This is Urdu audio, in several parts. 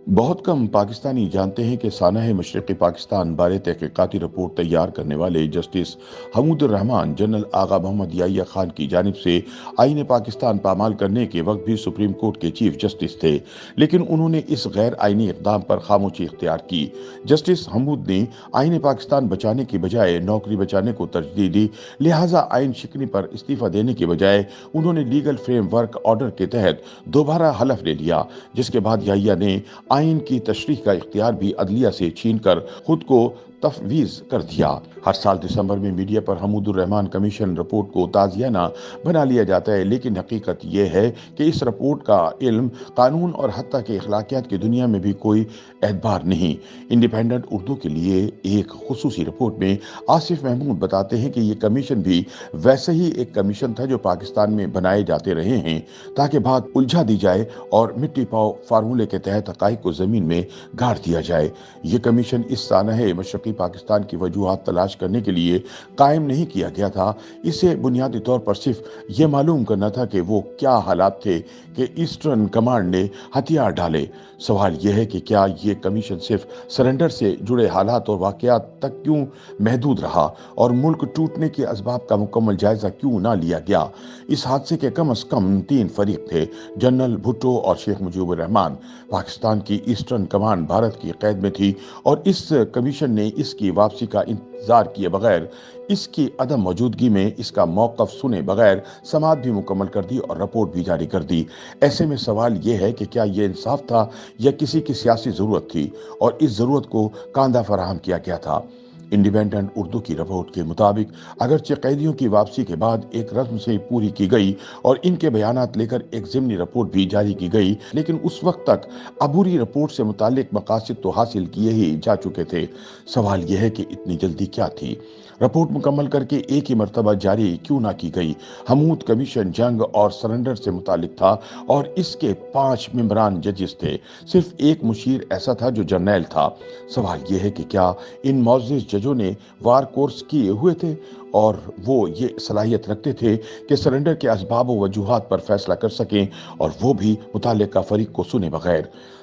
بہت کم پاکستانی جانتے ہیں کہ سانحہ مشرقی پاکستان بارے تحقیقاتی رپورٹ تیار کرنے والے جسٹس حمود الرحمان جنرل آغا محمد یحییٰ خان کی جانب سے آئین پاکستان پامال کرنے کے وقت بھی سپریم کورٹ کے چیف جسٹس تھے، لیکن انہوں نے اس غیر آئینی اقدام پر خاموشی اختیار کی۔ جسٹس حمود نے آئین پاکستان بچانے کی بجائے نوکری بچانے کو ترجیح دی، لہٰذا آئین شکنی پر استعفیٰ دینے کے بجائے انہوں نے لیگل فریم ورک آرڈر کے تحت دوبارہ حلف لے لیا، جس کے بعد یحییٰ نے آئین کی تشریح کا اختیار بھی عدلیہ سے چھین کر خود کو تفویض کر دیا۔ ہر سال دسمبر میں میڈیا پر حمود الرحمان کمیشن رپورٹ کو تازیانہ بنا لیا جاتا ہے، لیکن حقیقت یہ ہے کہ اس رپورٹ کا علم، قانون اور حتیٰ کہ اخلاقیات کی دنیا میں بھی کوئی اعتبار نہیں۔ انڈیپینڈنٹ اردو کے لیے ایک خصوصی رپورٹ میں آصف محمود بتاتے ہیں کہ یہ کمیشن بھی ویسے ہی ایک کمیشن تھا جو پاکستان میں بنائے جاتے رہے ہیں تاکہ بات الجھا دی جائے اور مٹی پاؤ فارمولے کے تحت حقائق کو زمین میں گاڑ دیا جائے۔ یہ کمیشن اس سانحہ مشرقی پاکستان کی وجوہات تلاش کرنے کے لیے قائم نہیں کیا گیا تھا، اسے بنیادی طور پر صرف یہ معلوم کرنا تھا کہ وہ کیا حالات تھے کہ ایسٹرن کمانڈ نے ہتھیار ڈالے۔ سوال یہ ہے کہ کیا یہ کمیشن صرف سرنڈر سے جڑے حالات اور واقعات تک کیوں محدود رہا اور ملک ٹوٹنے کے اسباب کا مکمل جائزہ کیوں نہ لیا گیا؟ اس حادثے کے کم از کم 3 فریق تھے: جنرل بھٹو اور شیخ مجیب الرحمان۔ پاکستان کی ایسٹرن کمانڈ بھارت کی قید میں تھی اور اس کمیشن نے اس کی واپسی کا انتظار کیے بغیر، اس کی عدم موجودگی میں اس کا موقف سنے بغیر سماعت بھی مکمل کر دی اور رپورٹ بھی جاری کر دی۔ ایسے میں سوال یہ ہے کہ کیا یہ انصاف تھا یا کسی کی سیاسی ضرورت تھی اور اس ضرورت کو کاندھا فراہم کیا گیا تھا؟ انڈیپینڈنٹ اردو کی رپورٹ کے مطابق اگرچہ قیدیوں کی واپسی کے بعد ایک رسم سے پوری کی گئی اور ان کے بیانات لے کر ایک ضمنی رپورٹ بھی جاری کی گئی، لیکن اس وقت تک عبوری رپورٹ سے متعلق مقاصد تو حاصل کیے ہی جا چکے تھے۔ سوال یہ ہے کہ اتنی جلدی کیا تھی؟ رپورٹ مکمل کر کے ایک ہی مرتبہ جاری کیوں نہ کی گئی؟ حمود کمیشن جنگ اور سرنڈر سے متعلق تھا اور اس کے 5 ممبران ججز تھے، صرف ایک مشیر ایسا تھا جو جرنیل تھا۔ سوال یہ ہے کہ کیا ان معزز ججوں نے وار کورس کیے ہوئے تھے اور وہ یہ صلاحیت رکھتے تھے کہ سرنڈر کے اسباب و وجوہات پر فیصلہ کر سکیں اور وہ بھی متعلقہ فریق کو سنے بغیر؟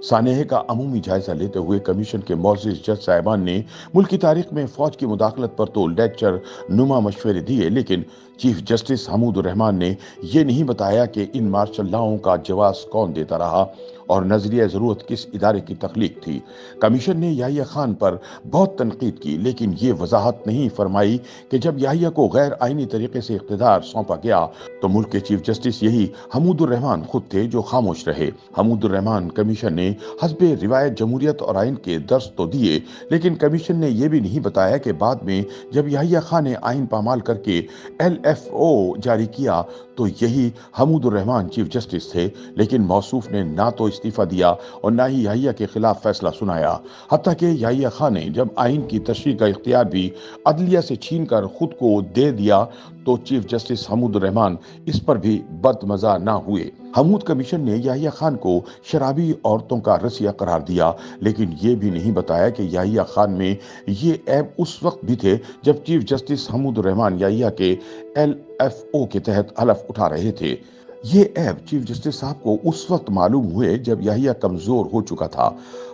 سانحے کا عمومی جائزہ لیتے ہوئے کمیشن کے معزز جج صاحبان نے ملک کی تاریخ میں فوج کی مداخلت پر تو لیکچر نما مشورے دیے، لیکن چیف جسٹس حمود الرحمان نے یہ نہیں بتایا کہ ان مارشل لاؤں کا جواز کون دیتا رہا اور نظریہ ضرورت کس ادارے کی تخلیق تھی۔ کمیشن نے یحییٰ خان پر بہت تنقید کی، لیکن یہ وضاحت نہیں فرمائی کہ جب یحییٰ کو غیر آئینی طریقے سے اقتدار سونپا گیا تو ملک کے چیف جسٹس یہی حمود الرحمان خود تھے جو خاموش رہے۔ حمود الرحمان کمیشن نے حسب روایت جمہوریت اور آئین کے درس تو دیے، لیکن کمیشن نے یہ بھی نہیں بتایا کہ بعد میں جب یحییٰ خان نے آئین پامال کر کے LFO جاری کیا تو یہی حمود الرحمان چیف جسٹس تھے، لیکن موصوف نے نہ تو استعفیٰ دیا اور نہ ہی یحییٰ کے خلاف فیصلہ سنایا۔ حتیٰ کہ یحییٰ خان نے جب آئین کی تشریح کا اختیار بھی عدلیہ سے چھین کر خود کو دے دیا تو چیف جسٹس حمود الرحمان اس پر بھی بدمزہ نہ ہوئے۔ حمود کمیشن نے یحییٰ خان کو شرابی عورتوں کا رسیہ قرار دیا، لیکن یہ بھی نہیں بتایا کہ یحییٰ خان میں یہ عیب اس وقت بھی تھے جب چیف جسٹس حمود الرحمان یحییٰ کے LFO کے تحت حلف اٹھا رہے تھے۔ یہ عیب چیف جسٹس صاحب کو اس وقت معلوم ہوئے جب یحییٰ کمزور ہو چکا تھا۔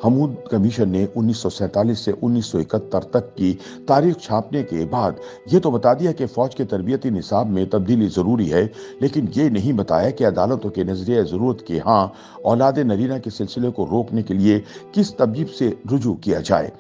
حمود کمیشن نے 1947 سے 1971 تک کی تاریخ چھاپنے کے بعد یہ تو بتا دیا کہ فوج کے تربیتی نصاب میں تبدیلی ضروری ہے، لیکن یہ نہیں بتایا کہ عدالتوں کے نظریہ ضرورت کے ہاں اولاد نرینہ کے سلسلے کو روکنے کے لیے کس ترتیب سے رجوع کیا جائے۔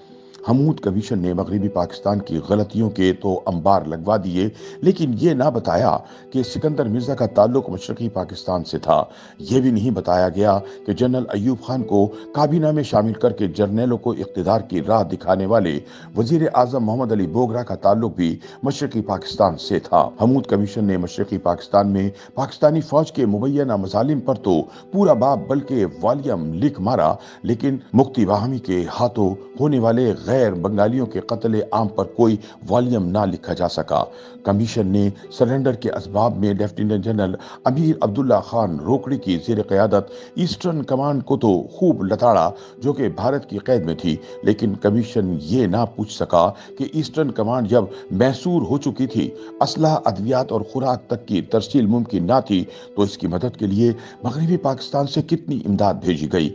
حمود کمیشن نے مغربی پاکستان کی غلطیوں کے تو انبار لگوا دیے، لیکن یہ نہ بتایا کہ سکندر مرزا کا تعلق مشرقی پاکستان سے تھا۔ یہ بھی نہیں بتایا گیا کہ جنرل ایوب خان کو کابینہ میں شامل کر کے جرنیلوں کو اقتدار کی راہ دکھانے والے وزیر اعظم محمد علی بوگرا کا تعلق بھی مشرقی پاکستان سے تھا۔ حمود کمیشن نے مشرقی پاکستان میں پاکستانی فوج کے مبینہ مظالم پر تو پورا باب بلکہ والیوم لکھ مارا، لیکن مفتی باہمی کے ہاتھوں ہونے والے غیر بنگالیوں کے قتل عام پر کوئی والیوم نہ لکھا جا سکا۔ کمیشن نے سرنڈر کے اسباب میں لیفٹیننٹ جنرل امیر عبداللہ خان روکڑی کی زیر قیادت ایسٹرن کمانڈ کو تو خوب لتاڑا جو کہ بھارت کی قید میں تھی، لیکن کمیشن یہ نہ پوچھ سکا کہ ایسٹرن کمانڈ جب محصور ہو چکی تھی، اسلحہ، ادویات اور خوراک تک کی ترسیل ممکن نہ تھی، تو اس کی مدد کے لیے مغربی پاکستان سے کتنی امداد بھیجی گئی۔